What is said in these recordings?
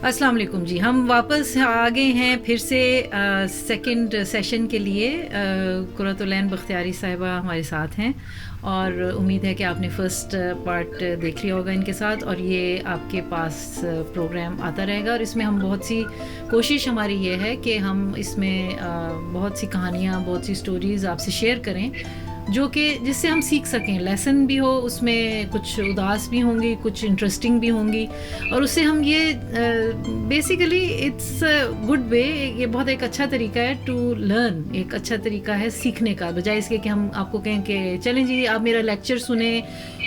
السلام علیکم جی، ہم واپس آ گئے ہیں پھر سے سیکنڈ سیشن کے لیے. قرۃ العین بختیاری صاحبہ ہمارے ساتھ ہیں اور امید ہے کہ آپ نے فرسٹ پارٹ دیکھ لیا ہوگا ان کے ساتھ، اور یہ آپ کے پاس پروگرام آتا رہے گا. اور اس میں ہم بہت سی کوشش ہماری یہ ہے کہ ہم اس میں بہت سی کہانیاں، بہت سی سٹوریز آپ سے شیئر کریں جو کہ جس سے ہم سیکھ سکیں، لیسن بھی ہو اس میں، کچھ اداس بھی ہوں گی، کچھ انٹرسٹنگ بھی ہوں گی، اور اس سے ہم یہ بیسیکلی اٹس گڈ وے، یہ بہت ایک اچھا طریقہ ہے ٹو لرن، ایک اچھا طریقہ ہے سیکھنے کا، بجائے اس کے کہ ہم آپ کو کہیں کہ چلیں جی آپ میرا لیکچر سنیں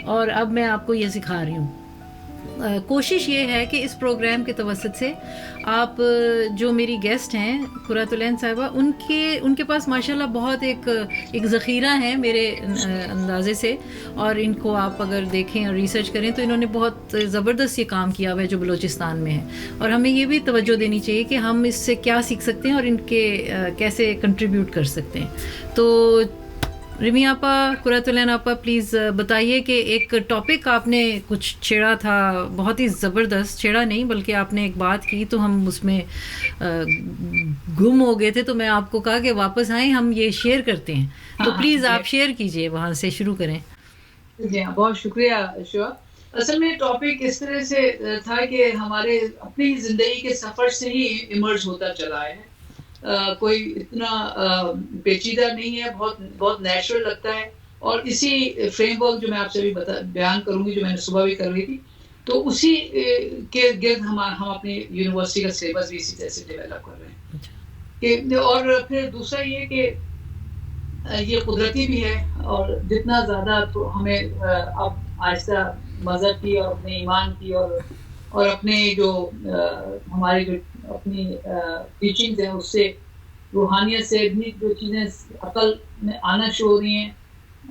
اور اب میں آپ کو یہ سکھا رہی ہوں. کوشش یہ ہے کہ اس پروگرام کے توسط سے آپ جو میری گیسٹ ہیں قرۃ العین صاحبہ، ان کے پاس ماشاءاللہ بہت ایک ذخیرہ ہے میرے اندازے سے، اور ان کو آپ اگر دیکھیں اور ریسرچ کریں تو انہوں نے بہت زبردست یہ کام کیا ہوا ہے جو بلوچستان میں ہے، اور ہمیں یہ بھی توجہ دینی چاہیے کہ ہم اس سے کیا سیکھ سکتے ہیں اور ان کے کیسے کنٹریبیوٹ کر سکتے ہیں. تو رمی آپا، قرۃ العین آپا، پلیز بتائیے کہ ایک ٹاپک آپ نے کچھ چھیڑا تھا، بہت ہی زبردست، چھیڑا نہیں بلکہ آپ نے ایک بات کی تو ہم اس میں گم ہو گئے تھے، تو میں آپ کو کہا کہ واپس آئیں، ہم یہ شیئر کرتے ہیں، تو پلیز آپ شیئر کیجئے، وہاں سے شروع کریں. جی ہاں، بہت شکریہ شعا. اصل میں ٹاپک اس طرح سے تھا کہ ہمارے اپنی زندگی کے سفر سے ہی ایمرج ہوتا چلا ہے. کوئی اتنا پیچیدہ نہیں ہے، بہت بہت نیچرل لگتا ہے، اور اسی فریم ورک جو میں آپ سے بھی بیان کروں گی، جو میں نے صبح بھی کر رہی تھی، تو اسی کے گرد ہم اپنی یونیورسٹی کا سلیبس بھی اسی طرح سے ڈیولپ کر رہے ہیں. اور پھر دوسرا یہ کہ یہ قدرتی بھی ہے، اور جتنا زیادہ تو ہمیں اب آہستہ مذہب کی اور اپنے ایمان کی اور اپنے جو ہماری جو اپنی ٹیچنگز ہیں اس سے، روحانیت سے بھی جو چیزیں عقل میں آنا شروع ہو رہی ہیں،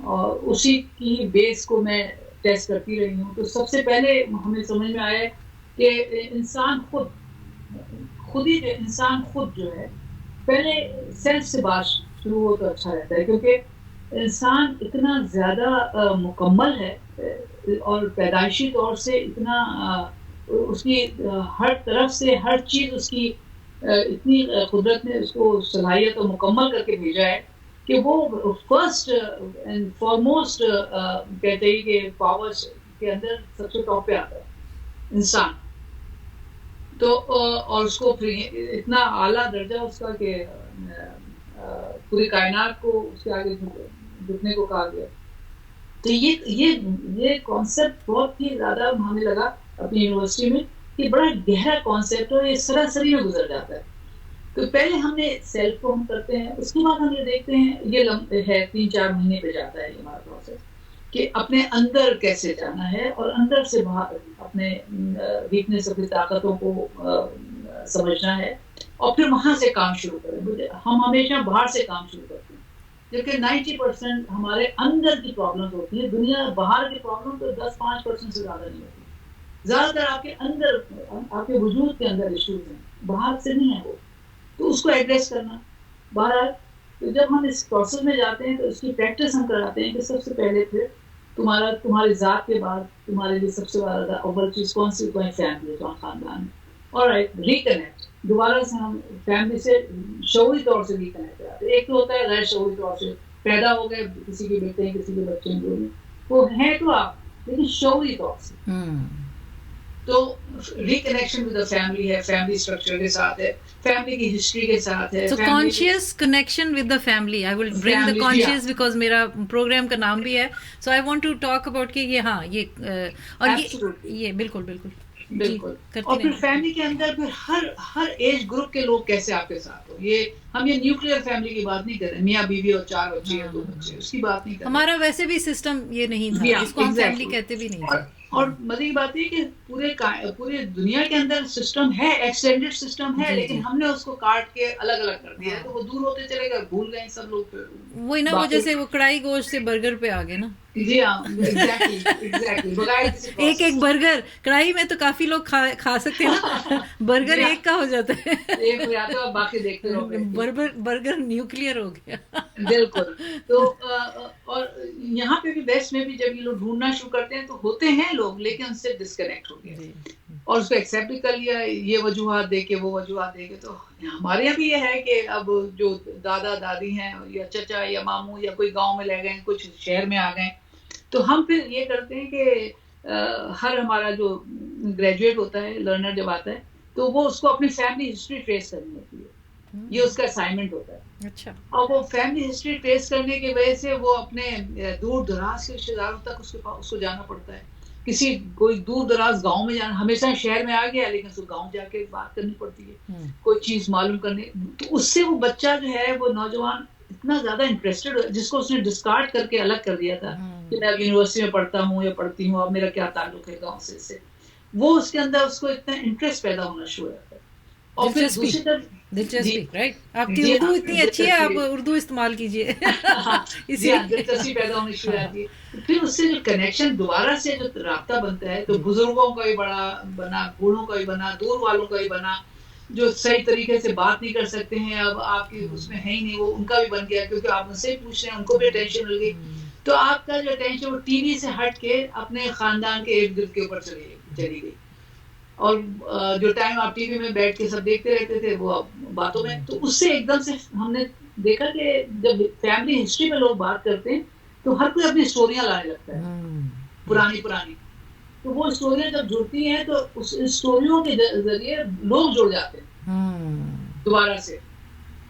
اور اسی کی بیس کو میں ٹیسٹ کرتی رہی ہوں. تو سب سے پہلے ہمیں سمجھ میں آیا کہ انسان خود جو ہے، پہلے سیلف سے بات شروع ہو تو اچھا رہتا ہے، کیونکہ انسان اتنا زیادہ مکمل ہے، اور پیدائشی طور سے اتنا اس کی ہر طرف سے ہر چیز اس کی اتنی قدرت نے اس کو صلاحیت اور مکمل کر کے بھیجا ہے کہ وہ فرسٹ اینڈ فارموسٹ کہتے ہیں کہ پاورز کے اندر سب سے ٹاپ پہ آتا ہے انسان. تو اور اس کو اتنا اعلیٰ درجہ اس کا کہ پوری کائنات کو اس کے آگے جھکنے کو کہا گیا. تو یہ کانسیپٹ بہت ہی زیادہ ہمیں لگا اپنی یونیورسٹی میں کہ بڑا گہرا کانسیپٹ ہے، یہ سراسری میں گزر جاتا ہے. تو پہلے ہم نے سیلف کو ہم کرتے ہیں، اس کے بعد ہم یہ دیکھتے ہیں، یہ ہے 3-4 مہینے پہ جاتا ہے یہ ہمارا پروسیس، کہ اپنے اندر کیسے جانا ہے، اور اندر سے باہر اپنے ویکنیس، اپنی طاقتوں کو سمجھنا ہے، اور پھر وہاں سے کام شروع کریں. ہم ہمیشہ باہر سے کام شروع کرتے ہیں، جبکہ 90% ہمارے اندر کی پرابلمز ہوتی ہیں. دنیا باہر کی پرابلم تو 10-5% سے زیادہ نہیں ہوتی. زیادہ تر آپ کے اندر، آپ کے وجود کے اندر ایشوز ہیں، باہر سے نہیں ہے وہ. تو اس کو ایڈریس کرنا. بہرحال تو جب ہم اس پروسیس میں جاتے ہیں تو اس کی پریکٹس ہم کراتے ہیں کہ سب سے پہلے پھر تمہاری ذات کے بعد تمہارے لیے سب سے زیادہ اول چیز کون سی؟ تمہاری فیملی ہے، تمہارا خاندان ہے. اور ریکنیکٹ دوبارہ سے ہم فیملی سے شعوری طور سے ریکنیکٹ کراتے ہیں. ایک تو ہوتا ہے غیر شعوری طور سے، پیدا ہو گئے، کسی کے بیٹے ہیں، کسی کے بچے ہیں، جو بھی وہ ہیں تو آپ، لیکن شعوری طور سے. تو ریکنیکشن ود دا فیملی ہے، فیملی اسٹرکچر کے ساتھ ہے، فیملی کی ہسٹری کے ساتھ ہے. So conscious connection with the family. I will bring the conscious because میرا پروگرام کا نام بھی ہے. So I want to talk about کہ یہ ہاں یہ اور یہ بالکل اور پھر فیملی کے اندر پھر ہر ایج گروپ کے لوگ کیسے آپ کے ساتھ ہو. یہ ہم یہ نیوکلیئر فیملی کی بات نہیں کر رہے، میاں بیوی اور 4 بچے یا 2 بچے، اس کی بات نہیں کر رہے. ہمارا ویسے بھی سسٹم یہ نہیں تھا، اس کو ہم فیملی کہتے بھی نہیں تھے. اور مزے کی بات یہ کہ پورے دنیا کے اندر سسٹم ہے، ایکسٹینڈڈ سسٹم ہے، لیکن ہم نے اس کو کاٹ کے الگ الگ کر دیا ہے، تو وہ دور ہوتے چلے گئے، بھول گئے سب لوگ. وہی نا، وجہ سے وہ کڑائی گوشت سے برگر پہ آ گئے نا. جی ہاں، ایگزیکٹلی. ایک برگر کڑائی میں تو کافی لوگ کھا سکتے ہیں نا، برگر ایک کا ہو جاتا ہے، ایک ہو جاتا ہے، باقی دیکھتے رہو. برگر نیوکلیئر ہو گیا. بالکل. تو اور یہاں پہ بھی ویسٹ میں بھی جب یہ لوگ ڈھونڈنا شروع کرتے ہیں تو ہوتے ہیں لوگ، لیکن ان سے ڈسکنیکٹ ہو گیا. اور اس کو ایکسیپٹ بھی کر لیا یہ وجوہات دے کے وہ وجوہات دے کے. تو ہمارے یہاں بھی یہ ہے کہ اب جو دادا دادی ہیں یا چچا یا ماموں یا کوئی گاؤں میں لے گئے کچھ شہر میں آ گئے تو ہم پھر یہ کرتے ہیں کہ ہر ہمارا جو گریجویٹ ہوتا ہے لرنر جب آتا ہے تو وہ اس کو اپنی فیملی ہسٹری ٹریس کرنی ہوتی ہے. یہ اس کا اسائنمنٹ ہوتا ہے. اچھا. اور وہ فیملی ہسٹری ٹریس کرنے کی وجہ سے وہ اپنے دور دراز کے رشتے داروں تک اس کو جانا پڑتا ہے. کسی کوئی دور دراز گاؤں میں جانا, ہمیشہ شہر میں آ گیا لیکن اس کو گاؤں جا کے بات کرنی پڑتی ہے کوئی چیز معلوم کرنے. تو اس سے وہ بچہ جو ہے وہ نوجوان اتنا زیادہ انٹرسٹڈ جس کو اس نے ڈسکارڈ کر کے الگ کر دیا تھا کہ میں اب یونیورسٹی میں پڑھتا ہوں یا پڑھتی ہوں, اب میرا کیا تعلق ہے گاؤں سے, وہ اس کے اندر اس کو اتنا انٹرسٹ پیدا ہونا شروع ہوتا ہے. اور پھر دوسری طرف دلچسپی, رائٹ, آپ کی اردو اتنی اچھی ہے, آپ اردو استعمال کیجیے. اسی دلچسپی پیدا ہونی شروع ہوتی ہے. پھر اس سے جو کنیکشن دوبارہ سے جو رابطہ بنتا ہے تو بزرگوں کا بھی بنا, بوڑھوں کا بھی بنا, دور والوں کا بھی بنا, جو صحیح طریقے سے بات نہیں کر سکتے ہیں اب آپ کی اس میں ہے ہی نہیں, وہ ان کا بھی بن گیا کیونکہ آپ ان سے ہی پوچھ رہے ہیں, ان کو بھی اٹینشن مل گئی. تو آپ کا جو اٹینشن وہ ٹی وی سے ہٹ کے اپنے خاندان کے ارد گرد کے اوپر چلی گئی. اور جو ٹائم آپ ٹی وی میں بیٹھ کے سب دیکھتے رہتے تھے وہ باتوں میں, تو اس سے ایک دم سے ہم نے دیکھا کہ جب فیملی ہسٹری میں لوگ بات کرتے ہیں تو ہر کوئی اپنی اسٹوریاں لانے لگتا ہے پرانی. تو وہ اسٹوریاں جب جڑتی ہیں تو اس اسٹوریوں کے ذریعے لوگ جڑ جاتے ہیں دوبارہ سے.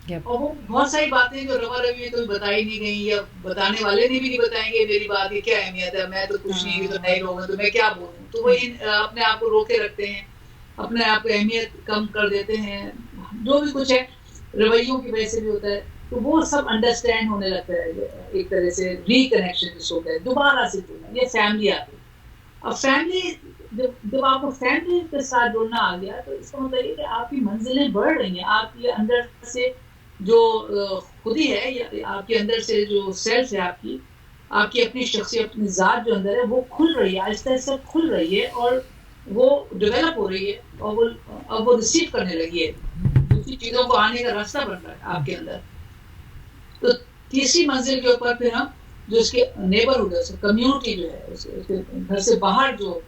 اور وہ بہت ساری باتیں جو روا روی میں کوئی بتائی نہیں گئی یا بتانے والے نے بھی نہیں بتائیں گے میری بات کی کیا اہمیت ہے, میں تو کچھ نہیں, یہ تو نئے لوگ ہیں تو میں کیا بولوں. تو وہ اپنے آپ کو روکے رکھتے ہیں, اپنے آپ کو اہمیت کم کر دیتے ہیں, جو بھی کچھ ہے رویوں کی وجہ سے بھی ہوتا ہے. تو وہ سب انڈرسٹینڈ ہونے لگتا ہے ایک طرح سے ری کنیکشن جس کو کہتے ہیں دوبارہ سے جڑنا. یہ فیملی آتی ہے. اب فیملی جب آپ کو فیملی کے ساتھ جڑنا آ گیا تو اس کا مطلب یہ کہ آپ کی منزلیں بڑھ رہی ہیں. آپ کے اندر سے جو خودی ہے یا آپ کے اندر سے جو سیلف ہے آپ کی اپنی شخصیت, اپنی ذات جو اندر ہے وہ کھل رہی ہے, آہستہ آہستہ کھل رہی ہے اور وہ ڈیولپ ہو رہی ہے اور وہ اب وہ ریسیو کرنے لگی ہے, دوسری چیزوں کو آنے کا راستہ بن رہا ہے آپ کے اندر. تو تیسری منزل کے اوپر پھر ہم جو اس کے نیبرہڈ ہے, کمیونٹی جو ہے, اس کے گھر سے باہر جو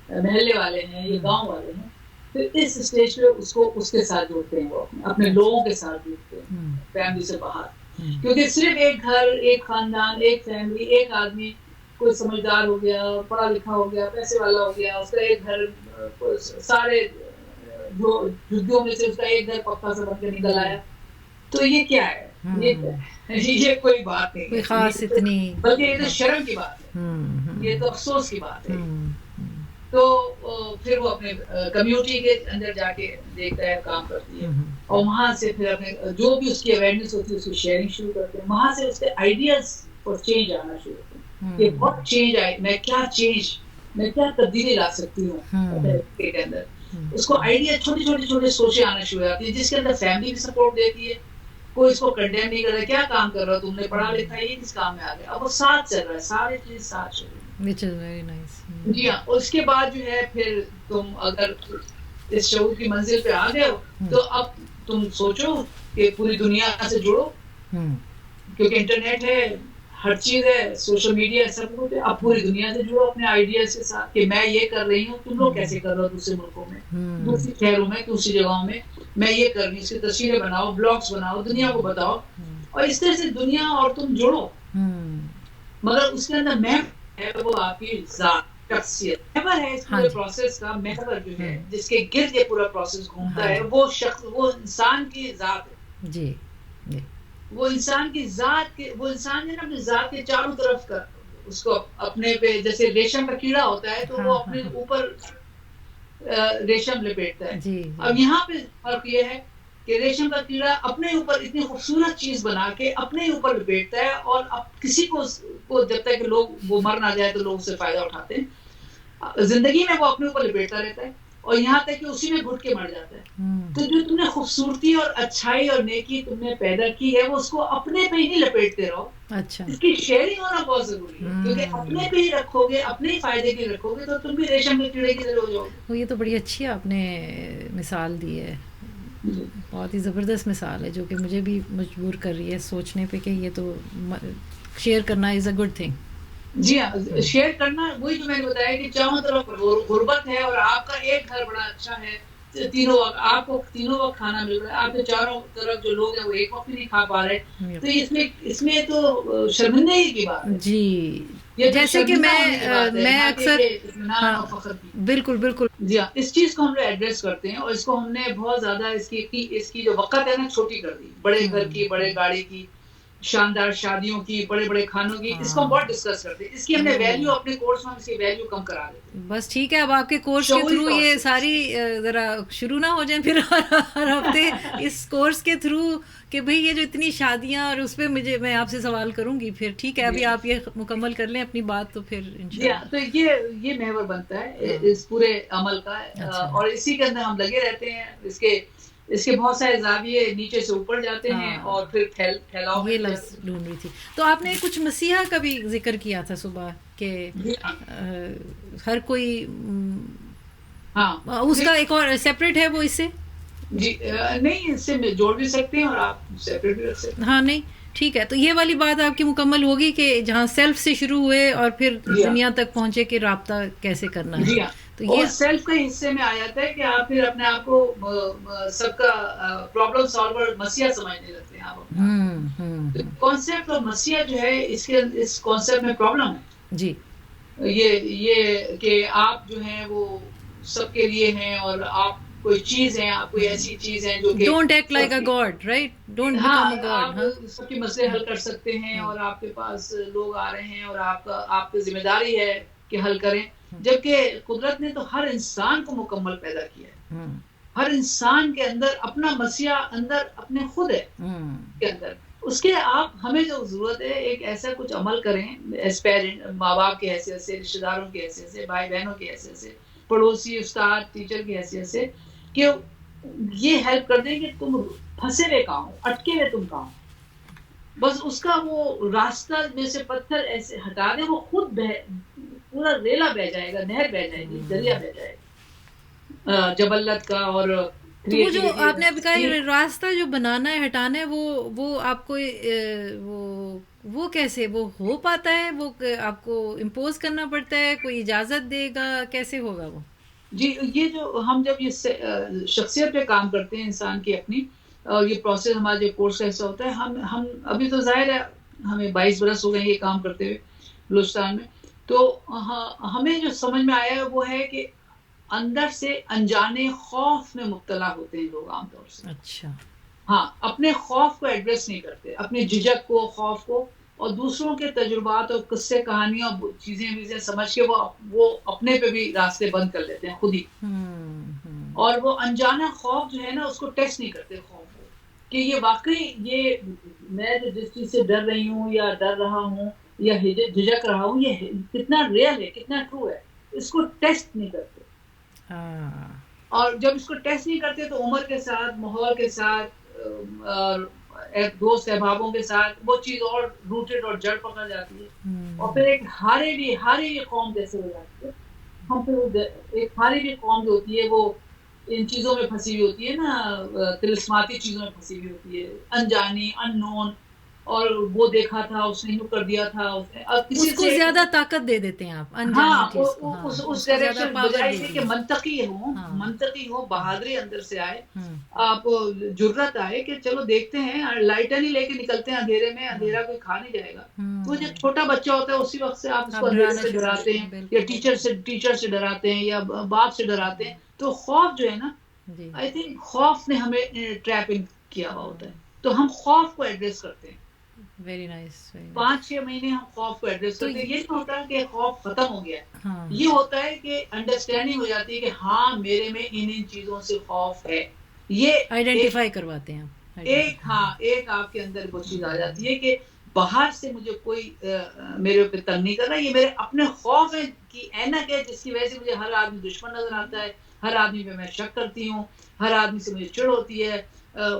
محلے والے ہیں یا گاؤں والے ہیں, پھر اس اسٹیج پہ اس کے ساتھ جوڑتے ہیں, وہ اپنے لوگوں کے ساتھ جوڑتے ہیں فیملی سے باہر. کیونکہ صرف ایک گھر, ایک خاندان, ایک فیملی, ایک آدمی کوئی سمجھدار ہو گیا, پڑھا لکھا ہو گیا, پیسے والا ہو گیا, اس کا ایک گھر, سارے جو جھگیوں میں سے اس کا ایک گھر پکا سا بن کے نکل آیا, تو یہ کیا ہے؟ یہ کوئی بات نہیں, کوئی خاص اتنی, بلکہ یہ تو شرم کی بات ہے, یہ تو افسوس کی بات ہے. تو پھر وہ اپنے کمیونٹی کے اندر جا کے دیکھتا ہے, کام کرتی ہے, اور وہاں سے پھر اپنے جو بھی اس کی اویئرنیس ہوتی ہے اس کی شیئرنگ شروع کرتے ہیں. وہاں سے اس کے آئیڈیاز اور چینج آنا شروع ہوتے ہیں کہ بہت چینج آئے, میں کیا تبدیلی لا سکتی ہوں کے اندر. اس کو آئیڈیا چھوٹے سوچیں آنا شروع ہوتی ہیں, جس کے اندر فیملی بھی سپورٹ دیتی ہے, کوئی اس کو کنڈیم نہیں کر رہا, کیا کام کر رہا ہو تم نے, پڑھا لکھا, یہ کس کام میں آ گیا. اب وہ ساتھ چل رہا ہے, سارے چیز ساتھ چل رہی ہے. which is very nice. جی ہاں. اس کے بعد جو ہے پھر تم اگر اس شعور کی منزل پہ آ گئے ہو تو اب تم سوچو کہ پوری دنیا سے جڑو, کیونکہ انٹرنیٹ ہے, ہر چیز ہے, سوشل میڈیا ہے, سب کچھ ہے. اب پوری دنیا سے جڑو اپنے آئیڈیاز کے ساتھ کہ میں یہ کر رہی ہوں, تم لوگ کیسے کر رہے ہو دوسرے ملکوں میں, دوسری شہروں میں, دوسری جگہوں میں یہ کر رہی ہوں. اس کی تصویریں بناؤ, بلاگس بناؤ, دنیا کو بتاؤ, اور اس طرح سے دنیا اور تم جڑو. مگر اس کے اندر میں ہے وہ آپ کی ذات, شخصیت, محور ہے اس پورے پروسیس کا. محور جو ہے جس کے گرد یہ پورا پروسیس گھومتا ہے, وہ شخص, وہ انسان کی ذات ہے. جی, وہ انسان کی ذات کے, وہ انسان ہے نا اپنی ذات کے چاروں طرف کا, اس کو اپنے پہ جیسے ریشم کا کیڑا ہوتا ہے تو وہ اپنے اوپر ریشم لپیٹتا ہے. اب یہاں پہ فرق یہ ہے کہ ریشم کا کیڑا اپنے اوپر اتنی خوبصورت چیز بنا کے اپنے اوپر لپیٹتا ہے, اور اب کسی کو جب تک لوگ وہ مر نہ جائے تو لوگ اس سے فائدہ اٹھاتے ہیں. زندگی میں وہ اپنے اوپر لپیٹتا رہتا ہے, اور یہاں تک کہ اسی میں گھٹ کے مر جاتا ہے. تو جو تم نے خوبصورتی اور اچھائی اور نیکی تم نے پیدا کی ہے, وہ اس کو اپنے پہ ہی نہیں لپیٹتے رہو. اچھا, اس کی شیئرنگ ہونا بہت ضروری ہے, کیونکہ اپنے پہ ہی رکھو گے, اپنے ہی فائدے کے رکھو گے, تو تم بھی ریشم کے کیڑے کی طرح ہو جاؤ گے. یہ تو بڑی اچھی آپ نے مثال دی ہے, بہت ہی زبردست مثال ہے, جو کہ مجھے بھی مجبور کر رہی ہے سوچنے پہ کہ یہ تو شیئر کرنا از اے گڈ تھنگ. جی ہاں، شیئر کرنا وہی جو میں نے بتایا کہ چاروں طرف غربت ہے اور آپ کا ایک گھر بڑا اچھا ہے، تینوں وقت آپ کو تینوں وقت کھانا مل رہا ہے، آپ کے چاروں طرف جو لوگ ہیں وہ ایک وقت بھی نہیں کھا پا رہے، تو اس میں تو شرمندگی کی بات ہے، جی، یہ تو جیسے کہ شرمندہ ہونے کی بات ہے، میں نہ کہ اکثر، اطمینان ہاں اور فخر کی۔ بالکل بالکل، جی ہاں، اس چیز کو ہم لوگ ایڈریس کرتے ہیں اور اس کو ہم نے بہت زیادہ اس کی جو وقت ہے نا چھوٹی کر دی، بڑے گھر کی، بڑے گاڑی کی، شاندار شادیوں کی، بڑے بڑے کھانوں کی، اس کو ہم بہت ڈسکس کرتے ہیں، اس کی ہم نے ویلیو اپنے کورس میں اس کی ویلیو کم کرا دیتے ہیں بس ٹھیک ہے، اب آپ کے کورس کے شعوری تھرو طور یہ سے۔ ساری ذرا شروع نہ ہو جائیں پھر ہر ہفتے اس کورس کے تھرو کہ بھئی یہ جو اتنی شادیاں، اور اس پہ میں آپ سے سوال کروں گی پھر، ٹھیک ہے ابھی آپ یہ مکمل کر لیں اپنی بات تو پھر جی ہاں، انشاءاللہ۔ تو یہ محور بنتا ہے اس پورے عمل کا، اچھا، اور اسی کے اندر ہم لگے رہتے ہیں، اس کے بہت سارے زاویے نیچے سے اوپر جاتے ہیں ہاں، اور پھر پھیلاؤ میں یہ بھی لفظ جاتے ڈھونڈ رہی تھی۔ تو آپ نے کچھ مسیحا کا بھی ذکر کیا تھا صبح کہ ہیں۔ جی ہاں، ہر کوئی ہاں، اس کا ایک اور سیپریٹ ہے وہ اس سے؟ جی نہیں، اس سے جوڑ بھی سکتے ہیں اور آپ سیپریٹ بھی رکھ سکتے ہیں۔ ہاں نہیں ٹھیک ہے، تو یہ والی بات آپ کی مکمل ہوگی کہ جہاں سیلف سے شروع ہوئے اور پھر جی ہاں، دنیا تک پہنچے کہ رابطہ کیسے کرنا ہے، جی ہاں، تو اور یہ سیلف کے حصے میں آ جاتا ہے کہ آپ پھر اپنے آپ کو سب کا پرابلم سالور مسیح سمجھنے لگتے ہیں آپ اپنے آپ کو۔ کانسیپٹ آف مسیح جو ہے اس کانسیپٹ میں پرابلم جی ہے، یہ کہ آپ جو ہیں وہ سب کے لیے ہیں اور آپ کوئی چیز ہیں، آپ کوئی ایسی چیز ہیں جو کہ don't act sub like a کی، گاڈ، رائٹ، ڈونٹ ہاں بیکم اے گاڈ، آپ ہاں سب کے مسئلے حل کر سکتے ہیں اور آپ کے پاس لوگ آ رہے ہیں اور آپ کی ذمہ داری ہے کہ حل کریں، جبکہ قدرت نے تو ہر انسان کو مکمل پیدا کیا ہے، ہر انسان کے اندر اپنا مسیح اندر اپنے خود ہے کے اندر، اس کے آپ ہمیں جو ضرورت ہے ایک ایسا کچھ عمل کریں ایز پیرنٹ، ماں باپ کی حیثیت سے، رشتے داروں کی حیثیت سے، بھائی بہنوں کی حیثیت سے، پڑوسی استاد ٹیچر کی حیثیت سے، کہ یہ ہیلپ کر دیں کہ تم پھنسے ہوئے کہاں ہو، اٹکے ہوئے تم کہاں ہو، بس اس کا وہ راستہ میں سے پتھر ایسے ہٹا دیں، وہ خود پورا ریلا بہ جائے گا، نہر بہ جائے گی، دریا بہ جائے گا جبلت کا اور تو وہ جو کریٹیوٹی آپ نے ابھی کہا کا۔ راستہ جو بنانا ہے ہٹانا ہے، وہ آپ کو وہ کیسے وہ ہو پاتا ہے؟ وہ آپ کو امپوز کرنا پڑتا ہے، کوئی اجازت دے گا، کیسے ہوگا وہ؟ جی یہ جو ہم جب یہ شخصیت پہ کام کرتے ہیں انسان کی اپنی، اور یہ پروسیس ہمارا جو کورس کا حصہ ہوتا ہے، ہم ابھی تو ظاہر ہے ہمیں 22 برس ہو گئے یہ کام کرتے ہوئے بلوچستان میں، تو ہمیں جو سمجھ میں آیا ہے وہ ہے کہ اندر سے انجانے خوف میں مبتلا ہوتے ہیں لوگ عام طور سے، اچھا، ہاں اپنے خوف کو ایڈریس نہیں کرتے، اپنے جھجک کو، خوف کو، اور دوسروں کے تجربات اور قصے کہانیاں چیزیں سمجھ کے وہ اپنے پہ بھی راستے بند کر لیتے ہیں خود ہی، اور وہ انجانا خوف جو ہے نا اس کو ٹیسٹ نہیں کرتے خوف کو، کہ یہ واقعی یہ میں جو جس چیز سے ڈر رہی ہوں یا ڈر رہا ہوں یا جھجک رہا ہوں یہ کتنا ریئل ہے، کتنا ٹرو ہے، اس کو ٹیسٹ نہیں کرتے، اور جب اس کو ٹیسٹ نہیں کرتے تو عمر کے ساتھ، ماحول کے ساتھ، دوست احبابوں کے ساتھ وہ چیز اور روٹڈ اور جڑ پکڑ جاتی ہے، اور پھر ایک ہاری قوم جیسے ہو جاتی ہے، ہم پھر ایک ہاری قوم جو ہوتی ہے وہ ان چیزوں میں پھنسی ہوئی ہوتی ہے نا، طلسماتی چیزوں میں پھنسی ہوئی ہوتی ہے، انجانی ان نون، اور وہ دیکھا تھا اس نے یوں کر دیا تھا، اس نے کسی اس کو سے، زیادہ طاقت دے دیتے ہیں آپ انجانی ہاں چیز کو، ہاں اس کو زیادہ ڈائریکشن پاور بجائے دے کہ دی، ہاں منطقی ہو، بہادری اندر سے آئے، آپ جرت آئے کہ چلو دیکھتے ہیں، لائٹر نہیں لے کے نکلتے ہیں اندھیرے میں، اندھیرا کوئی کھا نہیں جائے گا، تو جب چھوٹا بچہ ہوتا ہے اسی وقت سے آپ اس کو اندھیرے ڈرانا سے شروع ڈراتے کرتے ہیں یا بالکل، ٹیچر سے ڈراتے ہیں یا باپ سے ڈراتے ہیں، تو خوف جو ہے نا، جی آئی تھنک خوف نے ہمیں ٹریپنگ کیا ہوا ہوتا ہے، تو ہم خوف کو ایڈریس کرتے ہیں، ویری نائس، 5-6 مہینے ہم خوف کو ایڈریس تو کرتے ہیں، یہ نہیں ہوتا کہ خوف ختم ہو گیا ہے، ہاں یہ ہوتا ہے کہ انڈرسٹینڈنگ ہو جاتی ہے کہ ہاں میرے میں ان چیزوں سے خوف ہے، یہ آئیڈینٹیفائی کرواتے ہیں آپ، ایک آپ کے اندر وہ چیز آ جاتی ہے کہ باہر سے مجھے کوئی میرے اوپر تنگ نہیں کر رہا، یہ میرے اپنے خوف کی اینک ہے جس کی وجہ سے مجھے ہر آدمی دشمن نظر آتا ہے، ہر آدمی پہ میں شک کرتی ہوں، ہر آدمی سے مجھے چڑ ہوتی ہے،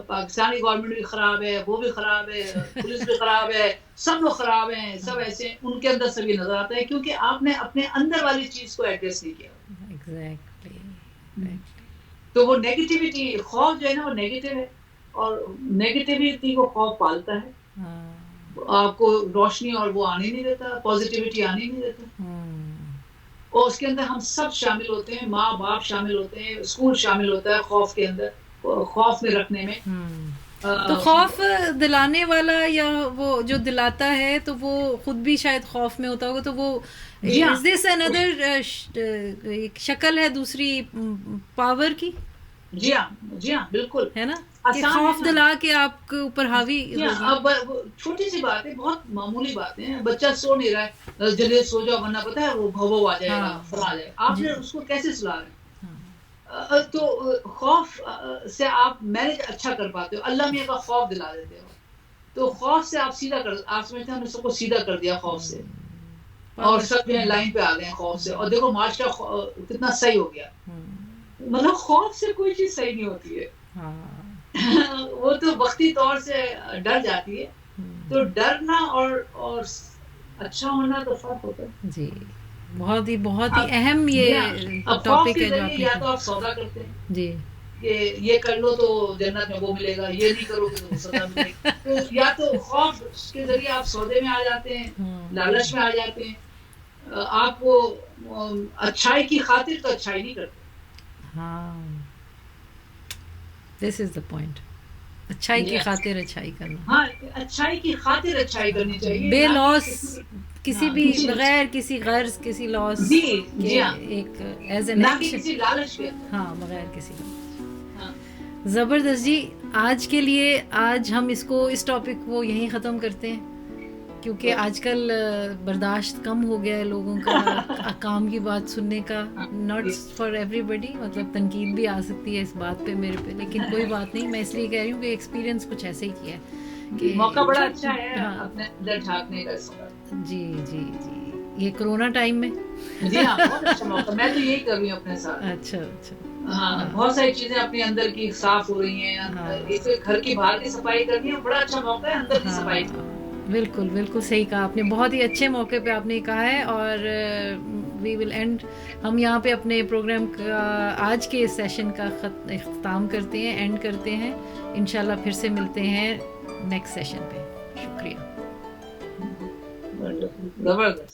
پاکستانی گورنمنٹ بھی خراب ہے، وہ بھی خراب ہے، پولیس بھی خراب ہے، سب لوگ خراب ہیں، سب ایسے ہیں، ان کے اندر سبھی نظر آتا ہے کیونکہ آپ نے اپنے اندر والی چیز کو ایڈریس نہیں کیا، ایگزیکٹلی، تو وہ نیگیٹیوٹی، خوف جو ہے نا وہ نیگیٹو ہے، اور نیگیٹیوٹی کو خوف پالتا ہے، آپ کو روشنی اور وہ آنے نہیں دیتا, پازیٹیوٹی آنے نہیں دیتا. اور اس کے اندر ہم سب شامل ہوتے ہیں, ماں باپ شامل ہوتے ہیں, اسکول شامل ہوتا ہے خوف کے اندر, خوف میں رکھنے میں. تو خوف دلانے والا یا وہ جو دلاتا ہے تو وہ خود بھی شاید خوف میں ہوتا ہوگا, تو وہ از دس اندر شکل ہے دوسری پاور کی؟ جی ہاں بالکل ہے نا, کہ خوف دلا کے آپ کے اوپر حاوی. اب چھوٹی سی بات ہے, بہت معمولی باتیں ہیں. بچہ سو نہیں رہا ہے, جلدی سو جاؤ ورنہ پتا ہے وہ بھو آ جائے گا, فر آ جائے گا. آپ نے اس کو کیسے سلا رہے ہیں؟ تو خوف سے آپ مینج اچھا کر پاتے ہو, اللہ میاں کا خوف دلا دیتے ہو. تو خوف سے آپ سیدھا کر, آپ سمجھتے ہیں ہم نے سب کو سیدھا کر دیا خوف سے, اور سب جو ہے لائن پہ آ گئے ہیں خوف سے, اور دیکھو معاشرہ کتنا صحیح ہو گیا. مطلب خوف سے کوئی چیز صحیح نہیں ہوتی ہے. وہ تو وقتی طور سے ڈر جاتی ہے. تو ڈرنا اور اچھا ہونا تو فرق ہوتا ہے. جی بہت ہی اہم یہ ٹاپک ہے جو آپ نے. یا تو آپ سودا کرتے ہیں جی کہ یہ کر لو تو جنت میں وہ ملے گا, یہ نہیں کرو گے تو سزا ملے گی. تو یا تو خوف کے ذریعے آپ سودے میں آ جاتے ہیں, لالچ میں آ جاتے ہیں. آپ وہ اچھائی کی خاطر تو اچھائی نہیں کرتے. ہاں دس از دا پوائنٹ, اچھائی کی خاطر اچھائی کرنا. ہاں اچھائی کی خاطر اچھائی کرنی چاہیے, بے لاس, کسی بھی بغیر کسی غرض کسی لاس جی ہاں, ایک ایز این ایکشن, کسی لالچ کے. ہاں بغیر کسی لالچ. زبردست جی, آج کے لیے آج ہم اس ٹاپک کو یہیں ختم کرتے ہیں, کیونکہ آج کل برداشت کم ہو گیا ہے لوگوں کا کام کی بات سننے کا. ناٹ فار ایوری بڈی, مطلب تنقید بھی آ سکتی ہے اس بات پہ میرے پہ, لیکن کوئی بات نہیں. میں اس لیے کہہ رہی ہوں کہ ایکسپیرینس کچھ ایسے ہی کیا ہے کہ موقع بڑا اچھا ہے اپنے اندر جھانکنے کا. جی جی جی, یہ کرونا ٹائم میں. جی ہاں بہت اچھا موقع, میں تو یہی کر رہی ہوں اپنے ساتھ. اچھا اچھا. ہاں بہت ساری چیزیں اپنے اندر کی صاف ہو رہی ہیں. اس گھر کی باہر کی صفائی کرنی ہے, بڑا اچھا موقع ہے اندر کی صفائی. بالکل بالکل صحیح کہا آپ نے, بہت ہی اچھے موقع پہ آپ نے کہا ہے. اور وی ول اینڈ, ہم یہاں پہ اپنے پروگرام کا آج کے سیشن کا اختتام کرتے ہیں, اینڈ کرتے ہیں. انشاءاللہ پھر سے ملتے ہیں نیکسٹ سیشن پہ. شکریہ. زبردست.